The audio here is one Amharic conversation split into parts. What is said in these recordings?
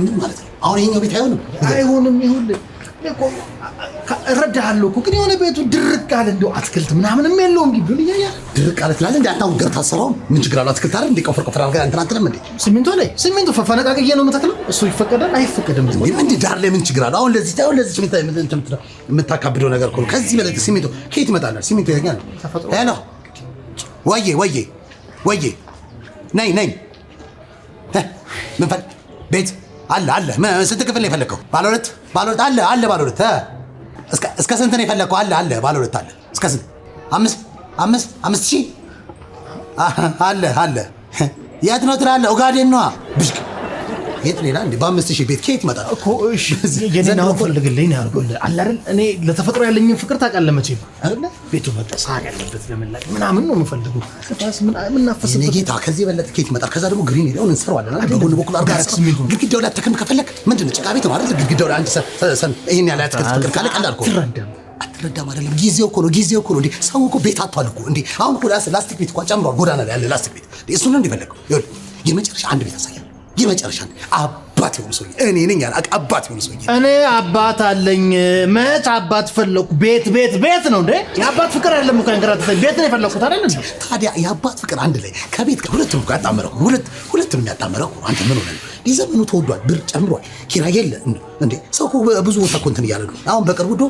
ምን ማለት ነው? አሁን ይሄኛው ቤት አይሆንም። ይሁን እኮ እረዳሃለሁ እኮ ግን የሆነ ቤቱ ድርቅ አለ እንደው አትክልት ምናምንም የለውም ግቢውን እያያ ድርቅ አለ ትላለህ እንዴ? አታውን ገርታ ሰራው ምን ችግር አለው? አትክልት አይደል እንዴ? ቆፍር አድርገህ እንትን አትልም እንዴ? ሲሚንቶ ፈነቃቅዬ ነው የምተክለው። እሱ ይፈቀዳል አይፈቀድም? እንዴ ዳር ላይ ምን ችግር አለው? አሁን ለዚህ የምታካብደው ነገር እኮ ነው። ከዚህ በላይ ሲሚንቶ ከየት ይመጣል? ሲሚንቶ ይገኛል። ሄሎ ወዬ ነይ ምን ፈል ቤት አለ ስንት ክፍል ነው የፈለከው? ባለ ሁለት አለ ባለ ሁለት እስከ ስንት ነው የፈለከው? አለ ባለ ሁለት አለ እስከ ስንት? 5,000 አለ የት ነው ትላለህ? ኦጋዴን ነዋ ብሽቅ የት ሌላ እንዴ? በ5,000 ቤት ከየት ይመጣል እኮ? እሺ የኔና ፈልግልኝ ያርጎልህ አለ አይደል? እኔ ለተፈጥሮ ያለኝን ፍቅር ታውቃለህ መቼም አይደል? ቤቱ መጣሳቅ ያለበት ለመላክ ምናምን ነው የምፈልገው። ምን ናፈስ እኔ ጌታ ከዚህ በለጠ ከየት ይመጣል? ከዛ ደግሞ ግሪን ሄደውን እንሰራዋለን አይደል? በጎን በኩል አርጋ ግድግዳው ላይ ተከም ከፈለክ ምንድነው ጭቃ ቤት ነው አይደል? ግድግዳው ላይ አንተ ይሄን ያለ አትክልት ፍቅር ካለ ቀላል እኮ አትረዳም አይደለም? ጊዜው እኮ ነው እንዴ? ሰው እኮ ቤት አጥቷል እኮ እንዴ! አሁን እኮ ላስቲክ ቤት እኮ ጨምሯል። ጎዳና ላይ ያለ ላስቲክ ቤት እሱ ነው እንደፈለከው። ይኸውልህ የመጨረሻ አንድ ቤት አሳያለሁ። የመጨረሻ አባት የሆነ ሰውዬ እኔ ነኝ ያለ አባት የሆነ ሰውዬ እኔ አባት አለኝ። መች አባት ፈለኩ? ቤት ነው እንዴ? የአባት ፍቅር አይደለም እኮ እንግራት ቤት ነው የፈለኩት አይደል እንዴ? ታዲያ የአባት ፍቅር አንድ ላይ ከቤት ጋር ሁለቱም ጋር ያጣመረው ሁለቱም ያጣመረው አንተ ምን ሆነ? ዘመኑ ተወዷል፣ ብር ጨምሯል፣ ኪራይ የለ እንዴ? ሰው እኮ ብዙ ቦታ እኮ እንትን እያለ ነው። አሁን በቅርቡ ዶ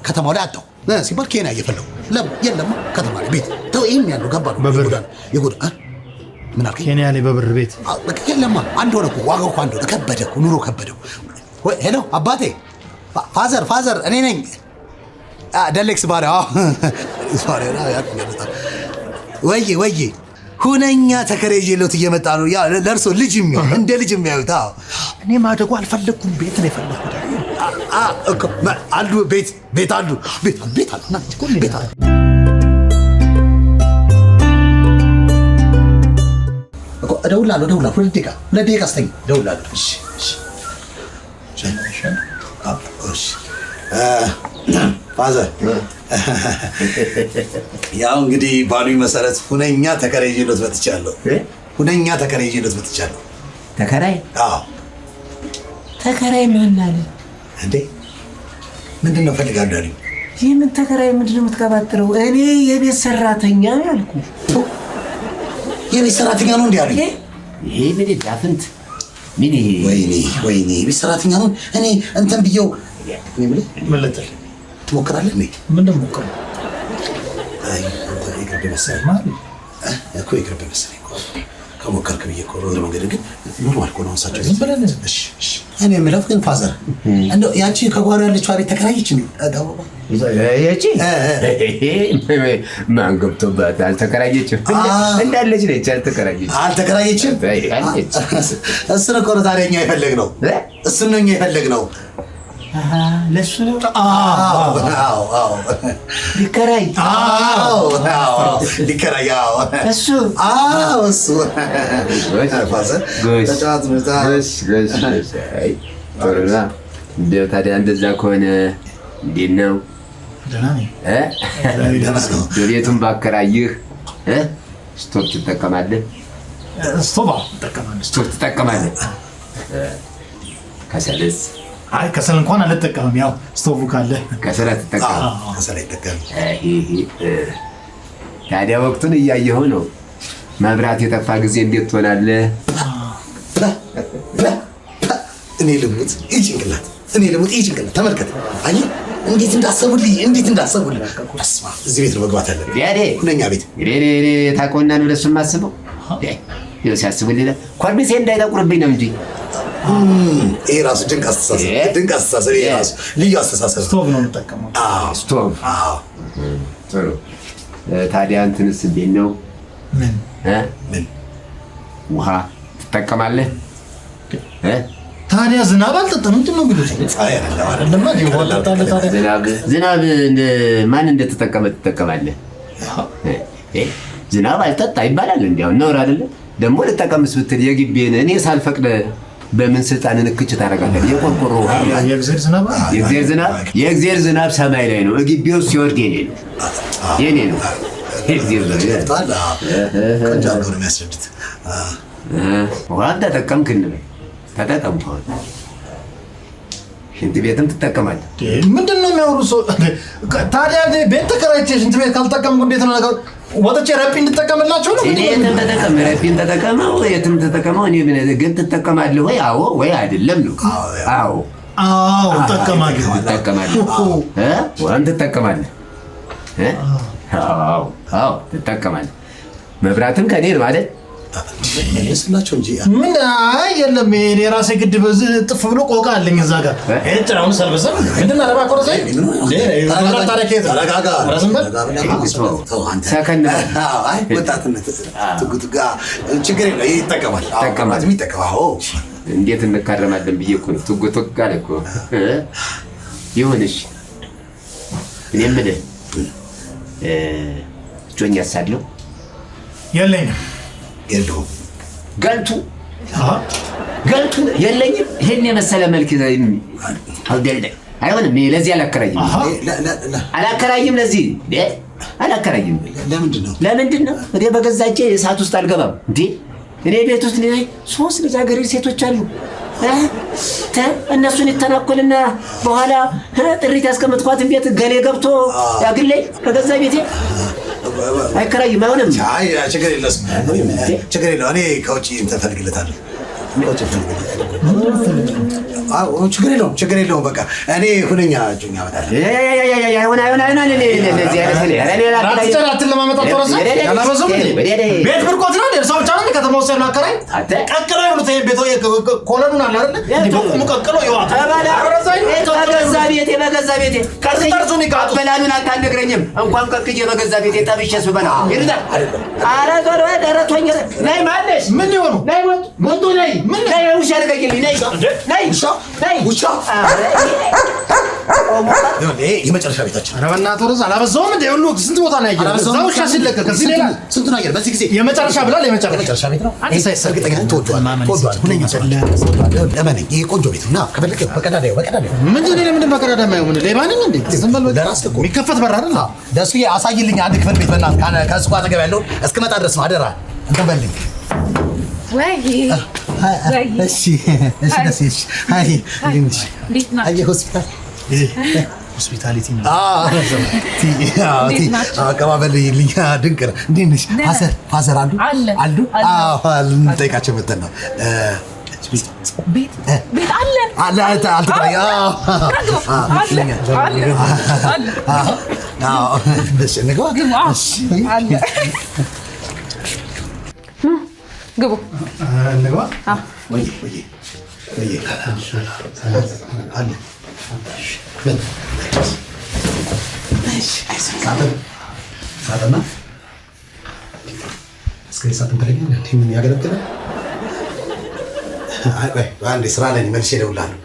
ከተማው ላይ አጣው ሲባል ኬንያ እየፈለጉ የለም ከተማ ላይ ቤት ተው ይሄም ያለው ገባ ነው የጎዳና ምን አልከኝ? ኬንያ ላይ በብር ቤት የለማ አንድ ሆነ እኮ ዋጋው እኮ አንድ ሆነ። ከበደ እኮ ኑሮ ከበደው። ሄሎ አባቴ ፋዘር እኔ ነኝ ደሌክስ ባሪያ ወዬ ሁነኛ ተከራይጄለት እየመጣ ነው። ያ ለእርሶ ልጅ የሚሆን እንደ ልጅ የሚያዩት። እኔ ማደጉ አልፈለኩም። ቤት ነው የፈለኩት አሉ ቤት አሉ እደውላለሁ። ሁለት ደቂቃ ስተኝ እደውላለሁ። ፋዘር ያው እንግዲህ ባሉኝ መሰረት ሁነኛ ተከራይጄለት መጥቻለሁ። ተከራይ? አዎ ተከራይ ምን አለ እንዴ? ምንድነው ፈልጋለሁ አለኝ። የምን ተከራይ? ምንድነው የምትቀባጥረው? እኔ የቤት ሰራተኛ ነው ያልኩህ። የቤት ሰራተኛ ነው እንዴ አለኝ። ይሄ ምን ዳፍንት ምን? ወይኔ የቤት ሰራተኛ ነው። እኔ እንትን ብየው ምን ልትል ትሞክራለህ እንዴ? ምን ሞክረው? አይ አንተ ይቅርብ መሰለኝ እኮ ከሞከርክ ብዬ እኮ ነው። መንገድ ግን ኖርማል እኮ ነው። አንሳቸው ዝም ብለን እሺ እኔ የምለው ግን ፋዘር እንደው ያቺ ከጓሮ ያለችው ቤት ተከራየች ነው ዳውባ ያቺ ማን ገብቶባት? አልተከራየችም እንዳለች ነች። አልተከራየችም። እሱን እኮ ነው ታዲያ እኛ የፈለግነው። እሱን ነው እኛ የፈለግነው። ለሱ ነው። ሊከራይ እሱ ታዲያ እንደዛ ከሆነ እንዴት ነው? ቤቱን ባከራይህ ስቶቭ ትጠቀማለህ? ስቶቭ ትጠቀማለህ? ከሰልስ? አይ ከሰል እንኳን አልጠቀምም። ያው ስቶቭ ካለ ከሰል ትጠቀማለህ? ከሰል አይጠቀምም። ታዲያ ወቅቱን እያየኸው ነው። መብራት የጠፋ ጊዜ እንዴት ትሆናለህ? እኔ ልሙት ይህ ጭንቅላት ተመልከት። አይ እንዴት እንዳሰቡልኝ በስመ አብ። እዚህ ቤት ነው መግባት ያለብኝ። ሁነኛ ቤት ታውቀውና ነው ለእሱ የማስበው። ሲያስቡልኝ ኮርኒሴ እንዳይጠቁርብኝ ነው እንጂ ይሄ ራሱ ድንቅ አስተሳሰብ። ይሄ ራሱ ልዩ አስተሳሰብ። ስቶቭ ነው የምጠቀመው። ስቶቭ። ጥሩ። ታዲያ እንትንስ እንዴት ነው? ምን ውሃ ትጠቀማለህ? ታዲያ ዝናብ አልጠጣም። ምንድን ነው የሚሉት? ዝናብ ማን እንደተጠቀመ ትጠቀማለህ? ዝናብ አልጠጣ ይባላል። እንዲያውም ነውር አይደለም ደግሞ። ልጠቀምስ ብትል የግቤን እኔ ሳልፈቅድ በምን ስልጣን ንክች ታደርጋለህ? የቆርቆሮ ውሃ የእግዚአብሔር ዝናብ ሰማይ ላይ ነው። ግቢ ውስጥ ሲወርድ የኔ ነው። ውሃ ተጠቀምክ እንበል ተጠቀሙ። ሽንት ቤትም ትጠቀማለህ። ምንድን ነው የሚያወሩ ሰው? ታዲያ ቤት ተከራይቼ ሽንት ቤት ካልጠቀምኩ እንዴት ነው ነገሩ? ወጥቼ ረፒ እንድጠቀምላቸው ነው? እኔ የትም ተጠቀም፣ ረፒን ተጠቀመው፣ የትም ተጠቀመው። እኔ ግን ትጠቀማለህ ወይ? አዎ ወይ አይደለም ነው? አዎ እጠቀማለሁ። ወይም ትጠቀማለህ? አዎ ትጠቀማለህ። መብራትም ከኔ ነው ማለት ስላቸው እንጂ ምን የለም። የራሴ ግድብ ጥፍ ብሎ ቆቃ አለኝ እዛ ጋር ጭራውን ሰልበሰብ ምንድን ነው ለባኮረ ዘይ ወጣትነት ትጉትጋ ችግር የለው ይጠቀማል። እንዴት እንካረማለን ብዬ እኮ ነው። ትጉትጋ አለ እኮ ይሁንሽ። እኔ የምልህ እጮኛ ሳለሁ የለኝም የለውም ገልቱ የለኝም። ይሄን የመሰለ መልክ አይሆንም። ለዚህ አላከራይም። ለዚህ አላከራይም። ለምንድን ነው? እኔ በገዛ እጄ እሳት ውስጥ አልገባም እንዴ። እኔ ቤት ውስጥ 3 ልጃገረድ ሴቶች አሉ። እነሱን ይተናኮልና በኋላ ጥሪት ያስቀመጥኳትን ቤት ገሌ ገብቶ ያግለኝ በገዛ ቤቴ አይከራይም። አይሆንም። ችግር የለውም። እኔ ከውጭ ተፈልግለታለሁ። ችግር የለውም። በቃ እኔ ሁነኛ እጮኛ አመጣለሁ። ቤት ብርቆት ነው። ሰው ብቻ ነው ከተማ ውስጥ ያለው አከራይ ቀቅሎ ይሉት ቤቶ ኮለኑን አለ አይደል? ዲቆሙ ቀቅሎ ይዋጣ በገዛ ቤቴ ከርሱን ይቃጡ በላሉን አታነግረኝም። እንኳን ቀቅዬ በገዛ ቤቴ ጠብሼስ በላ ይርዳ አረጋው ደረቶኝ ነይ ማለሽ ምን ይሆኑ ነይ ሞቱ ነይ ምን ነይ ውሻ አድርገኝልኝ ነይ ውሻ የመጨረሻ ቤታችን። ኧረ በእናትህ ወደዛ አላበዛውም እንደ ሁሉ ስንት ቦታ ነው ያየኸው? እዛ ውሻ ሲለቀቅ ከዚህ ሌላ ስንት ነው ያየኸው? በዚህ ጊዜ የመጨረሻ ብሏል። የመጨረሻ ቤት ነው። እርግጠኛ ነኝ ትወደዋለህ። ሁነኛ ለማንኛውም ይሄ ቆንጆ ቤት ነው። ከፈለክ በቀዳዳ ምንድን ነው? ለምንድን በቀዳዳ የማየው? ምን ሌባ ነኝ እንዴ? ዝም በል ለራስ እኮ የሚከፈት በር አይደል? ደሱ አሳይልኝ አንድ ክፍል ቤት በእናትህ ከእሱ ጋር አጠገብ ያለውን እስክመጣ ድረስ ነው አደራ። እንትን በልኝ ሆስፒታሊቲ ነው አቀባበል ልኛ ድንቅ ነው። እንዴት ነሽ? ፋዘር አሉ እንጠይቃቸው መተን ነው። ቤት አለ አልተከራየ ግቡ እንግባ። ሳጥና እስከ ሳጥን ተለኝ ምን ያገለግላል? አንዴ ስራ ላይ መልሼ እደውላለሁ።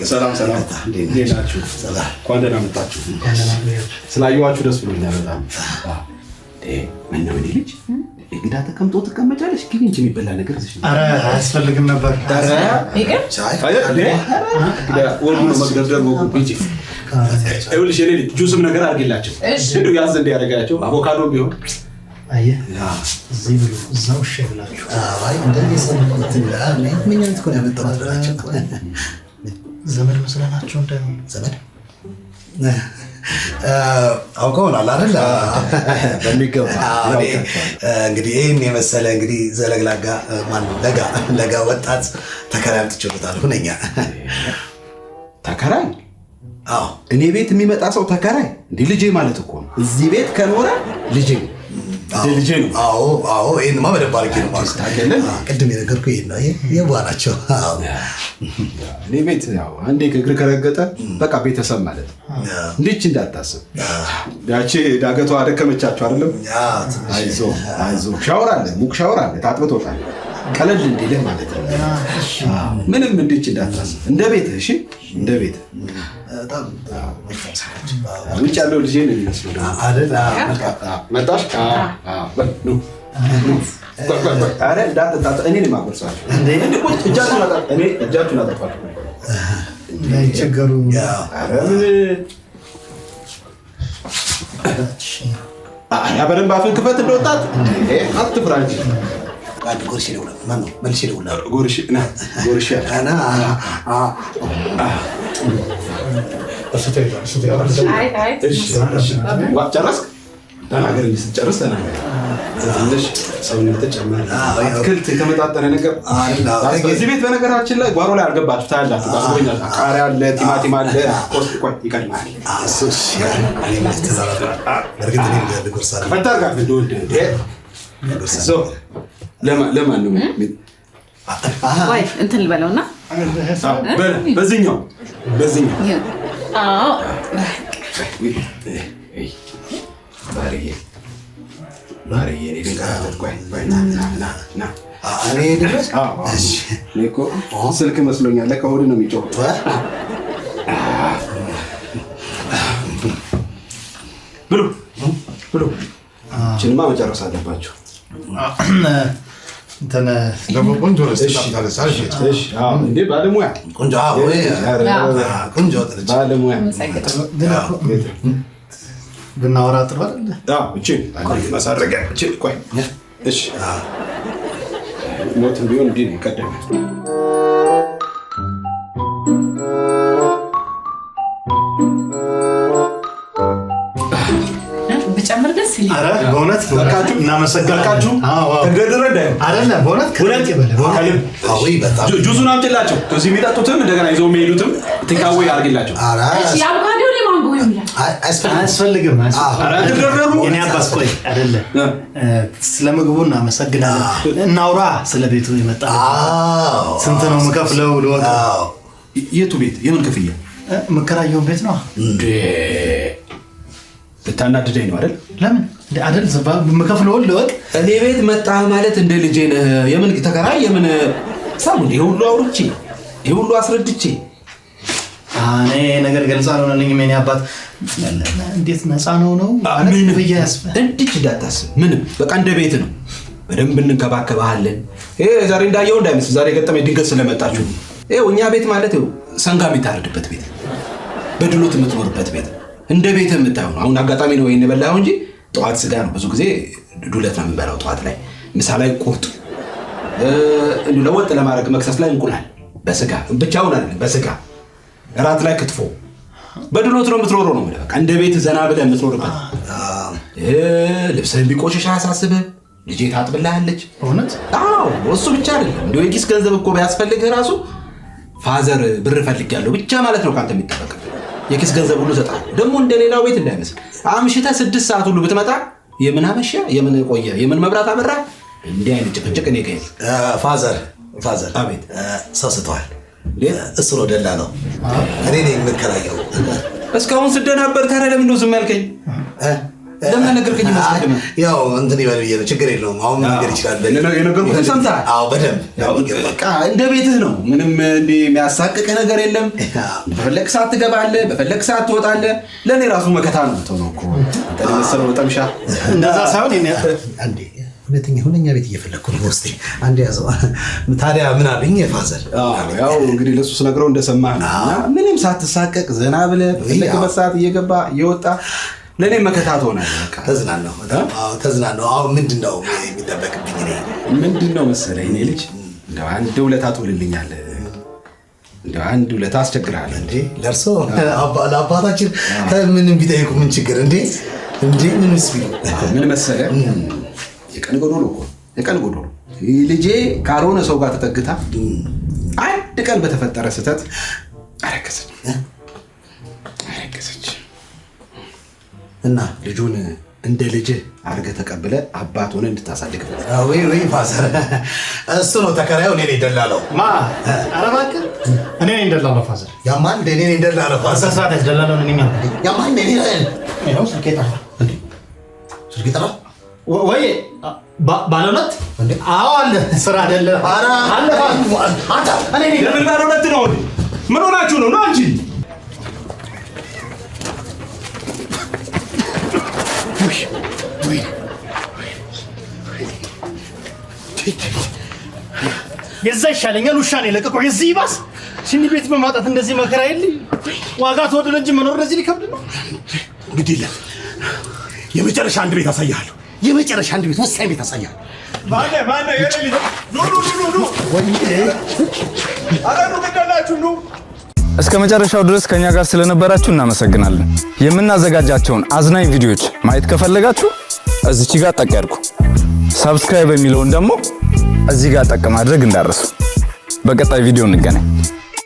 ሰላም እንዴት ናችሁ? እንኳን ደህና መጣችሁ። ስላየኋችሁ ደስ ብሎኛል በጣም። ምነው እኔ ልጅ እንግዳ ተቀምጦ ትቀመጫለሽ? ግን እንጂ የሚበላ ነገር እዚህ ኧረ አያስፈልግም ነበር። ወንዱ ነው መግደርደር ነው እንጂ ይኸውልሽ የኔ ልጅ ጁስም ነገር አድርጊላቸው እንደው ያዝ እንዲያደርጋቸው አቮካዶ ቢሆን አየህ እዚህ ብሎ እዛው ሸብላችሁ እንደዚህ ምን አይነት እኮ ነው ያመጣሁት ብላችሁ ዘመድ መስለናቸው እንዳይሆን ዘመድ አውቀውናል አይደል? በሚገባ እንግዲህ ይህን የመሰለ እንግዲህ ዘለግላጋ ማነው ለጋ ወጣት ተከራይ አምጥቼለታለሁ። ሁነኛ ተከራይ? አዎ እኔ ቤት የሚመጣ ሰው ተከራይ? እንዲህ ልጄ ማለት እኮ ነው። እዚህ ቤት ከኖረ ልጄ ነው። አዎ ይሄንማ በደንብ አድርጌ ነው ማለት ነው። ቅድም የነገርኩህ ይሄን ነው። የዋህ ናቸው። እኔ ቤት ያው አንዴ እግር ከረገጠ በቃ ቤተሰብ ማለት ነው። እንዴት እንዳታስብ። ያቺ ዳገቷ አደከመቻቸው አይደለም? አይዞህ ሻወር አለ፣ ሙቅ ሻወር አለ፣ ታጥብቶታል። ቀለል እንዲልህ ማለት ነው። ምንም እንዴት እንዳታስብ። እንደ ቤትህ እሺ፣ እንደ ቤትህ ውጭ ያለው ልጄ ነው የሚመስለው አይደል? መጣሽ? ኧረ እንዳትጣጣ እኔ ነኝ የማጎርሳቸው። እጃችሁን አጠፋችሁ ቸገሩ። ያ በደንብ አፍን ክፈት እንደወጣት አትፍራ እንጂ አንድ ጎርሽ ነው ማን ነው መልሽ ነው ጎርሽ انا ጨረስክ? ተናገር እንጂ ስትጨርስ ተናገር። ትንሽ ሰውነት ተጨመረ አትክልት የተመጣጠነ ነገር እዚህ ቤት በነገራችን ላይ ጓሮ ላይ አልገባችሁ ታያላችሁ። ጋዝጎኛል ቃሪያ አለ፣ ቲማቲም አለ። ቆስጥ ቆይ ይቀድማል። አሱስ እኔ ምትዛራራ እርግጥ እኔ ልጎርሳለ ፈታር ጋር እንደወልድ ሶ ለማን ነው ወይ እንትን ልበለውና በዚህኛው አዎ ማርዬ ልንገራለት። ቆይ ና እኔ ድረስ እሺ እኮ ስልክ መስሎኛል። ከሆድ ነው የሚጮህ። ብሉ ችንማ መጨረስ አለባችሁ። እንትን ደግሞ ቆንጆ ነው። እሺ እንዴ ባለሙያ ቆንጆ ቆንጆ ባለሙያ ብናወራ ጥሩ አይደል? እቺ ማሳረጊያ እቺ ቆይ እሺ ሞት ቢሆን እንዴ ይቀደም ብጨምር ደስ ይላል። አረ በእውነት እናመሰግናችሁ። ተደረደ አይደለ? በእውነት ከልብ ከልብ በጣም ጁሱን አምጥላቸው። እዚህ የሚጠጡትም እንደገና ይዘው የሚሄዱትም ትካዌ አድርግላቸው። እሺ አቮካዶ ለማንጎ ይላል። አያስፈልግም። እኔ አባስ ቆይ አይደለ? ስለ ምግቡ እናመሰግናለን። እናውራ ስለ ቤቱ የመጣ ስንት ነው የምከፍለው? ልወቅ። የቱ ቤት? የምን ክፍያ? የምከራየውን ቤት ነው እንዴ? ልታናድደኝ ነው አይደል? ለምን አይደል? የምከፍለው ልወቅ። እኔ ቤት መጣ ማለት እንደ ልጄ ነህ። የምን ተከራይ? የምን ሳሙ? ይሄ ሁሉ አውርቼ ይሄ ሁሉ አስረድቼ እኔ ነገር ገልጻ አልሆነልኝም። የኔ አባት እንዴት ነፃ ነው ምን በያስፈ እንድች እንዳታስብ። ምንም በቃ እንደ ቤት ነው። በደንብ እንከባከባለን። ይሄ ዛሬ እንዳየው እንዳይመስል ዛሬ ገጠመኝ ድንገት ስለመጣችሁ። ይሄው እኛ ቤት ማለት ይሄው ሰንጋ የሚታረድበት ቤት፣ በድሎት የምትኖርበት ቤት፣ እንደ ቤት የምታየው ነው። አሁን አጋጣሚ ነው ይሄን በላው እንጂ ጠዋት ስጋ ነው። ብዙ ጊዜ ዱለት ነው የምንበላው ጠዋት ላይ። ምሳ ላይ ቁርጥ፣ ለወጥ ለማድረግ መክሰስ ላይ እንቁላል በስጋ ብቻውን አይደለም፣ በስጋ እራት ላይ ክትፎ። በድሎት ነው የምትኖረው ነው በቃ እንደ ቤት ዘና ብለህ የምትኖርበት። ልብስህን ቢቆሽሽ አያሳስብህ። ልጄ ታጥብልሃለች። እውነት? አዎ እሱ ብቻ አይደለም። እንደው የኪስ ገንዘብ እኮ ቢያስፈልግህ ራሱ ፋዘር ብር ፈልጋለሁ ብቻ ማለት ነው ካንተ የሚጠበቅብህ። የኪስ ገንዘብ ሁሉ ሰጣ። ደግሞ እንደሌላው ቤት እንዳይመስል አምሽተህ 6 ሰዓት ሁሉ ብትመጣ የምን አመሸ የምን ቆየ የምን መብራት አበራ እንዲህ አይነት ጭቅጭቅ እኔ ጋር ፋዘር አቤት ሰው ስተዋል። እሱ ነው ደላ ነው። እኔ ነኝ የምከራየው። እስካሁን ስደናበር ታዲያ ለምን ነው ዝም ያልከኝ? ለምን ነገርከኝ? ማስቀደም ያው እንትን ይበል ብዬ ነው። ችግር የለውም። አሁን ነገር ይችላል። የነገርኩህን ሰምተሃል? አዎ በደንብ። በቃ እንደ ቤትህ ነው። ምንም እንዲህ የሚያሳቅቅህ ነገር የለም። በፈለግ ሰዓት ትገባለህ፣ በፈለግ ሰዓት ትወጣለህ። ለእኔ ራሱ መከታ ነው የምትሆነው እኮ አንተ መሰለው ጠምሻ። እንደዛ ሳይሆን አንዴ ሁለተኛ ቤት እየፈለግኩ ነው ውስጤ። አንዴ ያዘው። ታዲያ ምን አለኝ ፋዘር? ያው እንግዲህ ለሱ ስነግረው እንደሰማህ ነው። ምንም ሳትሳቀቅ ዘና ብለህ በፈለግበት ሰዓት እየገባ እየወጣ ለኔ መከታ ትሆናለህ። በቃ ተዝናናው። አሁን ምንድነው የሚጠበቅብኝ? ምንድነው መሰለህ እኔ ልጅ እንደው አንድ ውለታ ትውልልኛለህ። እንደው አንድ ውለታ አስቸግርሃለሁ። እንዴ ለእርሶ ለአባታችን ምንም ቢጠይቁ ምን ችግር? እንዴ ምንስ ቢሉ ምን መሰለህ የቀን ጎዶሎ እኮ የቀን ጎዶሎ ልጄ ካልሆነ ሰው ጋር ተጠግታ አንድ ቀን በተፈጠረ ስህተት አረገዘች እና ልጁን እንደ ልጅ አድርገህ ተቀብለህ አባት ሆነህ እንድታሳድግ ነው። ወይ ፋዘር እሱ ነው ተከራዩ። እኔ ነኝ ደላላው። ኧረ እባክህ እኔ ነኝ ደላላው ፋዘር። ያማን እኔ ነኝ ደላላው ፋዘር። ሰዓት ደላላው ነኝ። ያማን እኔ ነኝ። ይኸው ስልኬ ጠፋ። ስልኬ ጠፋ ወይ ባለሁለት? አዎ አለ። ስራ አይደለ? ኧረ አለ። አንተ እኔ ነኝ። ለምን ባለሁለት ነው? ምን ሆናችሁ ነው? እንጂ የዛ ይሻለኛል። ውሻ ነው የለቀቀው። የዚህ ይባስ ሽኒ ቤት በማጣት እንደዚህ መከራ የለኝ። ዋጋ ተወደደ እንጂ መኖር እንደዚህ ሊከብድ ነው። እንግዲህ የመጨረሻ አንድ ቤት አሳያለሁ። የመጨረሻ አንድ ቤት ወሳኝ ቤት አሳያለሁ። ማነ የኔ ልጅ ኑ አረኑ ገደላችሁ ኑ። እስከ መጨረሻው ድረስ ከኛ ጋር ስለነበራችሁ እናመሰግናለን። የምናዘጋጃቸውን አዝናኝ ቪዲዮዎች ማየት ከፈለጋችሁ እዚች ጋር ጠቅ ያድርጉ። ሰብስክራይብ የሚለውን ደግሞ እዚህ ጋር ጠቅ ማድረግ እንዳረሱ። በቀጣይ ቪዲዮ እንገናኝ።